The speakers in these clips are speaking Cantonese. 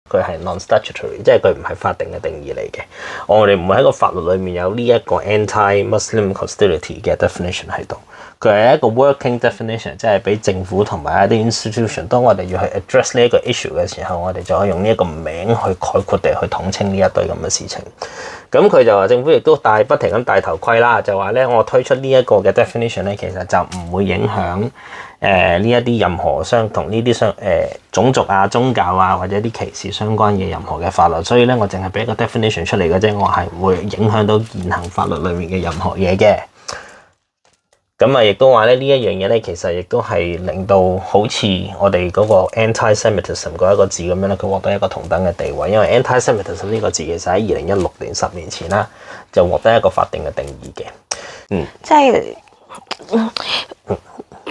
佢係 non-statutory， 即係佢唔係法定嘅定義嚟嘅。我哋唔會喺個法律裏面有呢一個 anti-Muslim hostility 嘅 definition 喺度。佢係一個 working definition， 即係俾政府同埋一啲 institution， 當我哋要去 address 呢一個 issue 嘅時候，我哋就可以用呢一個名去概括地去統稱呢一堆咁嘅事情。咁佢就話政府亦都不停咁戴頭盔啦，就話咧我推出呢一個嘅 definition 咧，其實就唔會影響呢一啲任何同呢啲種族啊、宗教啊或者啲歧視相關嘅任何嘅法律，所以咧我淨係俾一個 definition 出嚟嘅啫，我係唔會影響到現行法律裏面嘅任何嘢嘅。咁啊，亦都話咧呢一樣嘢咧，其實亦都係令到好似我哋嗰個 anti-Semitism 嗰一個字咁樣咧，佢獲得一個同等嘅地位。因為 anti-Semitism 呢個字其實喺2016年10年前啦，就獲得一個法定嘅定義嘅。即係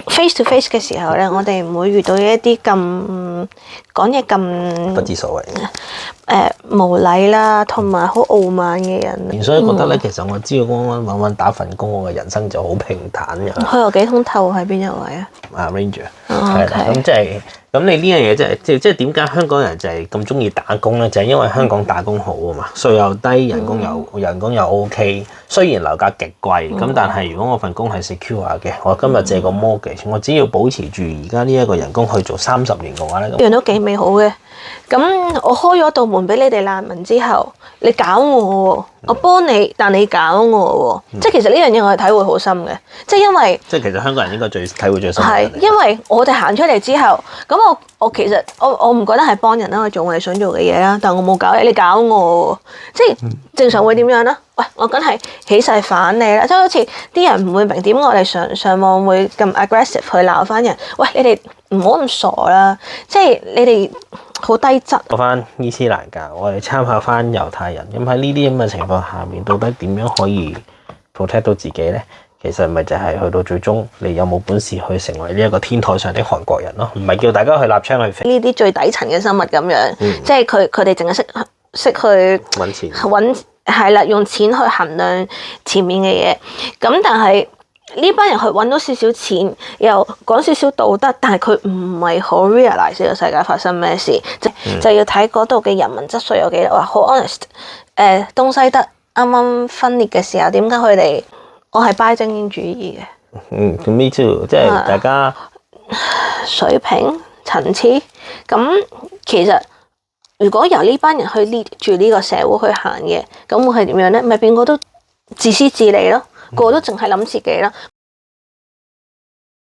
face to face 嘅時候咧，我哋唔會遇到一啲咁講嘢咁不知所謂無禮啦，同埋好傲慢嘅人。所以覺得咧，其實我只要安安穩穩打份工，我嘅人生就好平坦嘅。佢有幾通透喺邊一位啊？Ranger 係啦，咁即係咁你呢樣嘢即係點解香港人就係咁中意打工咧？就係因為香港打工好啊嘛，稅又低，人工又 OK。雖然樓價極貴，咁但係如果我份工係 secure 嘅，我今日借個 mortgage，我只要保持住而家呢一個人工去做30年嘅話咧，樣都幾美好嘅。咁我開咗道門俾你哋難民之後，你搞我喎，我幫你，但你搞我喎，即係其實呢樣嘢我係體會好深嘅，即係因為即係其實香港人應該體會最深係因為我哋行出嚟之後，咁我其實我唔覺得係幫人啦，我做我哋想做嘅嘢啦，但我冇搞你搞我喎，即係正常會點樣啦？喂，我梗係起勢反你啦，即係好似啲人唔會明點我哋上網會咁 aggressive 去鬧翻人，喂，你哋唔好咁傻啦，即係你哋好低質。講翻伊斯蘭教，我哋參考翻猶太人，咁喺呢啲咁嘅情況下面，到底點樣可以 protect 到自己咧？其實咪就係去到最終，你有冇本事去成為呢一個天台上的韓國人咯？唔係叫大家去立槍去飛。呢啲最底層嘅生物咁樣，即係佢哋淨係識去揾錢，係啦，用錢去衡量前面嘅嘢。咁但係呢班人去揾到少少錢，又講少少道德，但係佢唔係好 realize 呢個世界發生咩事，就要睇嗰度嘅人民質素有幾多。話好 honest，東西德啱啱分裂嘅時候，點解佢哋？我係 buy 精英主義嘅。me too， 即係大家水平層次。咁其實如果由呢班人去 lead 住呢個社會去行嘅，咁會係點樣咧？咪變個都自私自利咯，個個都淨係諗自己咯。